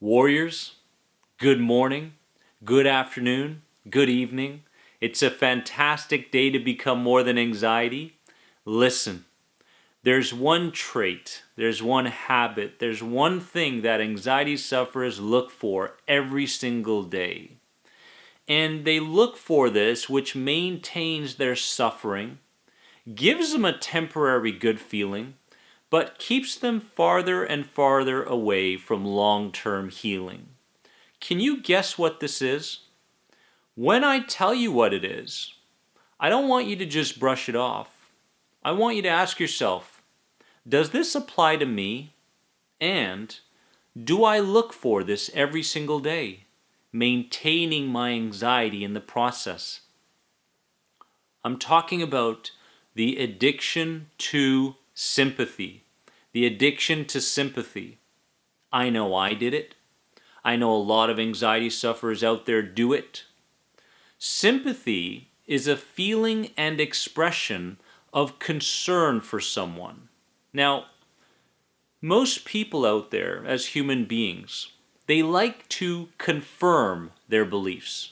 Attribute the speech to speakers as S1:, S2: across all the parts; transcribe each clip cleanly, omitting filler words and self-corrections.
S1: Warriors, good morning, good afternoon, good evening. It's a fantastic day to become more than anxiety. Listen, there's one trait, there's one habit, there's one thing that anxiety sufferers look for every single day. And they look for this, which maintains their suffering, gives them a temporary good feeling, but keeps them farther and farther away from long-term healing. Can you guess what this is? When I tell you what it is, I don't want you to just brush it off. I want you to ask yourself, does this apply to me? And do I look for this every single day, maintaining my anxiety in the process? I'm talking about the addiction to sympathy. The addiction to sympathy. I know I did it. I know a lot of anxiety sufferers out there do it. Sympathy is a feeling and expression of concern for someone. Now, most people out there, as human beings, they like to confirm their beliefs,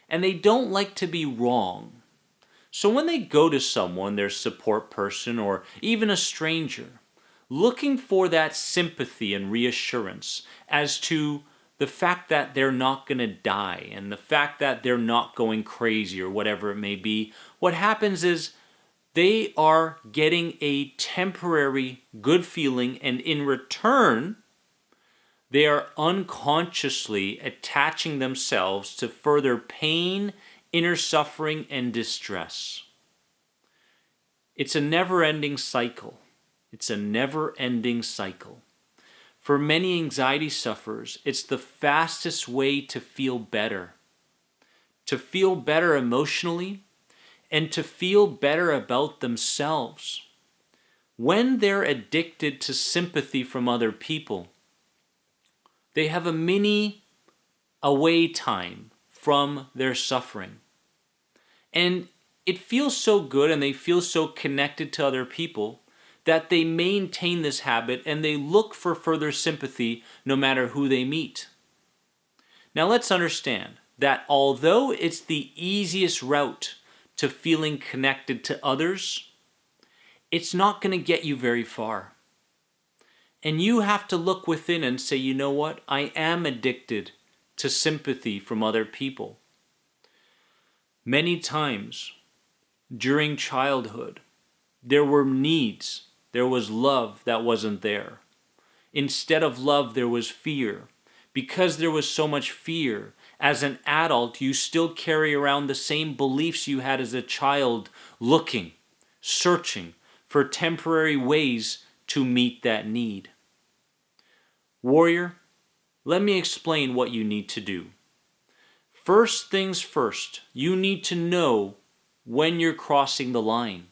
S1: and they don't like to be wrong. So when they go to someone, their support person, or even a stranger, looking for that sympathy and reassurance as to the fact that they're not going to die and the fact that they're not going crazy or whatever it may be, what happens is they are getting a temporary good feeling, and in return, they are unconsciously attaching themselves to further pain, inner suffering, and distress. It's a never-ending cycle. It's a never-ending cycle. For many anxiety sufferers, it's the fastest way to feel better emotionally, and to feel better about themselves. When they're addicted to sympathy from other people, they have a mini away time from their suffering. And it feels so good and they feel so connected to other people that they maintain this habit and they look for further sympathy no matter who they meet. Now let's understand that although it's the easiest route to feeling connected to others, it's not going to get you very far. And you have to look within and say, you know what? I am addicted to sympathy from other people. Many times during childhood, there were needs. There was love that wasn't there. Instead of love, there was fear. Because there was so much fear, as an adult, you still carry around the same beliefs you had as a child, looking, searching for temporary ways to meet that need. Warrior, let me explain what you need to do. First things first, you need to know when you're crossing the line.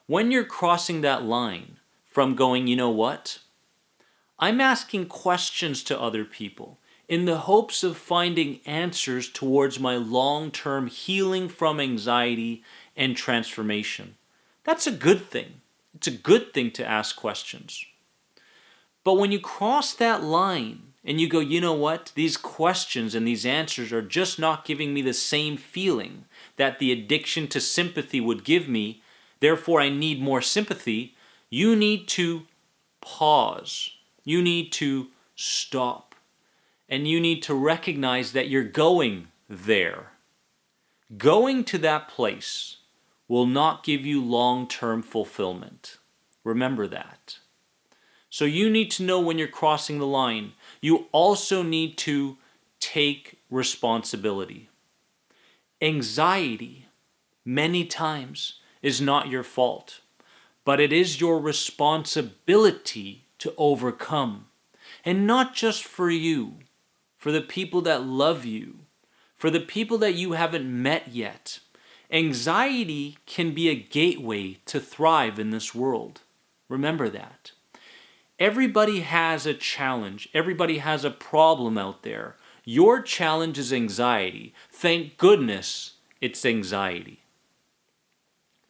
S1: When you're crossing that line from going, you know what? I'm asking questions to other people in the hopes of finding answers towards my long-term healing from anxiety and transformation. That's a good thing. It's a good thing to ask questions. But when you cross that line and you go, you know what? These questions and these answers are just not giving me the same feeling that the addiction to sympathy would give me, therefore I need more sympathy, you need to pause. You need to stop. And you need to recognize that you're going there. Going to that place will not give you long-term fulfillment. Remember that. So you need to know when you're crossing the line. You also need to take responsibility. Anxiety, many times, is not your fault, but it is your responsibility to overcome. And not just for you, for the people that love you, for the people that you haven't met yet. Anxiety can be a gateway to thrive in this world. Remember that. Everybody has a challenge. Everybody has a problem out there. Your challenge is anxiety. Thank goodness it's anxiety.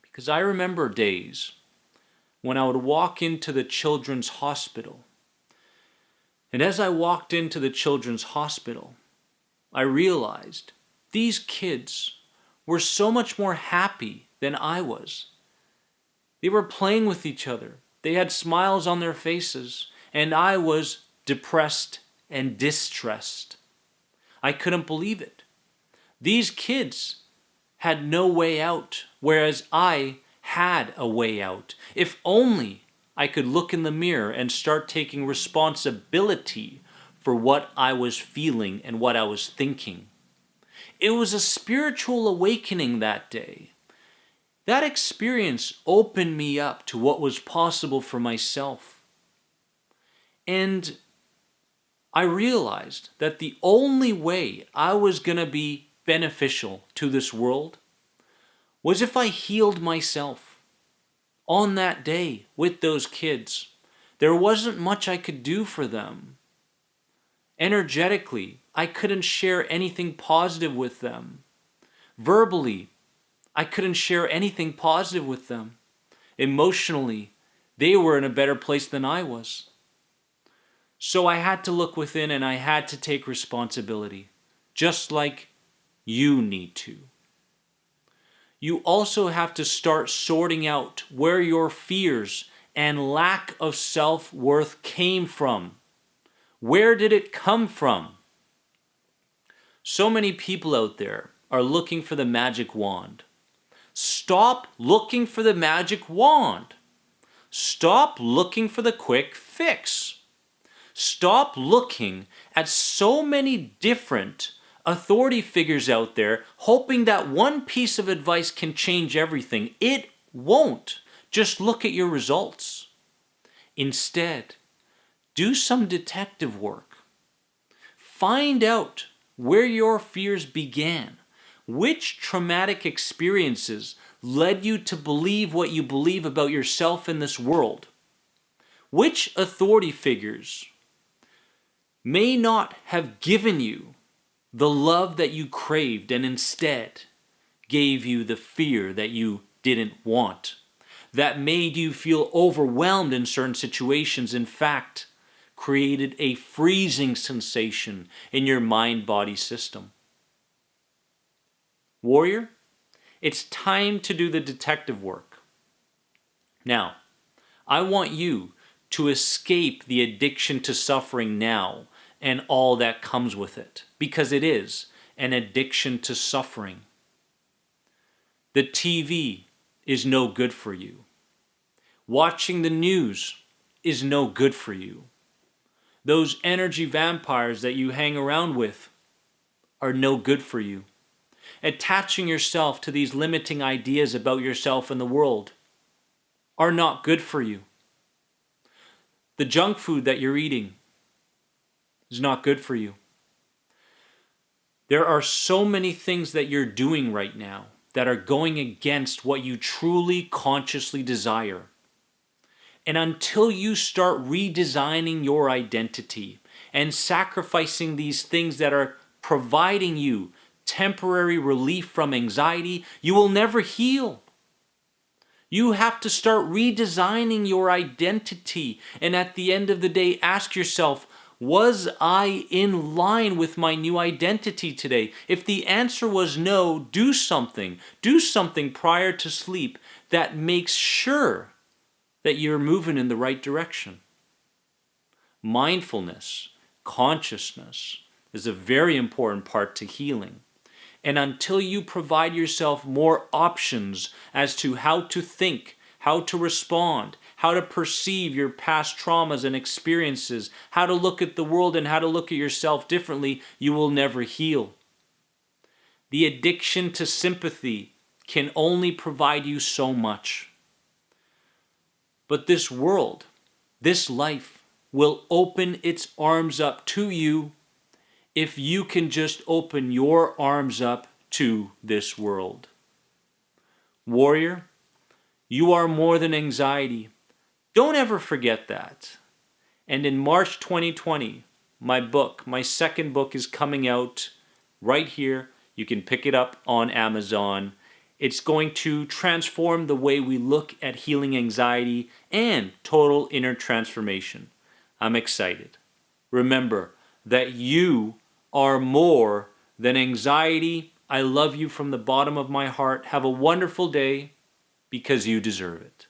S1: Because I remember days when I would walk into the children's hospital And as I walked into the children's hospital, I realized these kids were so much more happy than I was. They were playing with each other. They had smiles on their faces, and I was depressed and distressed. I couldn't believe it. These kids had no way out, whereas I had a way out. If only I could look in the mirror and start taking responsibility for what I was feeling and what I was thinking. It was a spiritual awakening that day. That experience opened me up to what was possible for myself. And I realized that the only way I was going to be beneficial to this world was if I healed myself. On that day with those kids, there wasn't much I could do for them. Energetically, I couldn't share anything positive with them. Verbally, I couldn't share anything positive with them. Emotionally, they were in a better place than I was. So I had to look within and I had to take responsibility, just like you need to. You also have to start sorting out where your fears and lack of self-worth came from. Where did it come from? So many people out there are looking for the magic wand. Stop looking for the magic wand. Stop looking for the quick fix. Stop looking at so many different authority figures out there hoping that one piece of advice can change everything. It won't. Just look at your results. Instead, do some detective work. Find out where your fears began. Which traumatic experiences led you to believe what you believe about yourself in this world? Which authority figures may not have given you the love that you craved and instead gave you the fear that you didn't want, that made you feel overwhelmed in certain situations, in fact, created a freezing sensation in your mind-body system. Warrior, it's time to do the detective work. Now, I want you to escape the addiction to suffering now and all that comes with it, because it is an addiction to suffering. The TV is no good for you. Watching the news is no good for you. Those energy vampires that you hang around with are no good for you. Attaching yourself to these limiting ideas about yourself and the world are not good for you. The junk food that you're eating is not good for you. There are so many things that you're doing right now that are going against what you truly consciously desire. And until you start redesigning your identity and sacrificing these things that are providing you temporary relief from anxiety, you will never heal. You have to start redesigning your identity, and at the end of the day, ask yourself, was I in line with my new identity today? If the answer was no, do something. Do something prior to sleep that makes sure that you're moving in the right direction. Mindfulness, consciousness, is a very important part to healing. And until you provide yourself more options as to how to think, how to respond, how to perceive your past traumas and experiences, how to look at the world and how to look at yourself differently, you will never heal. The addiction to sympathy can only provide you so much. But this world, this life, will open its arms up to you if you can just open your arms up to this world. Warrior, you are more than anxiety. Don't ever forget that. And in March 2020, my second book is coming out right here. You can pick it up on Amazon. It's going to transform the way we look at healing anxiety and total inner transformation. I'm excited. remember that you are more than anxiety. I love you from the bottom of my heart. Have a wonderful day because you deserve it.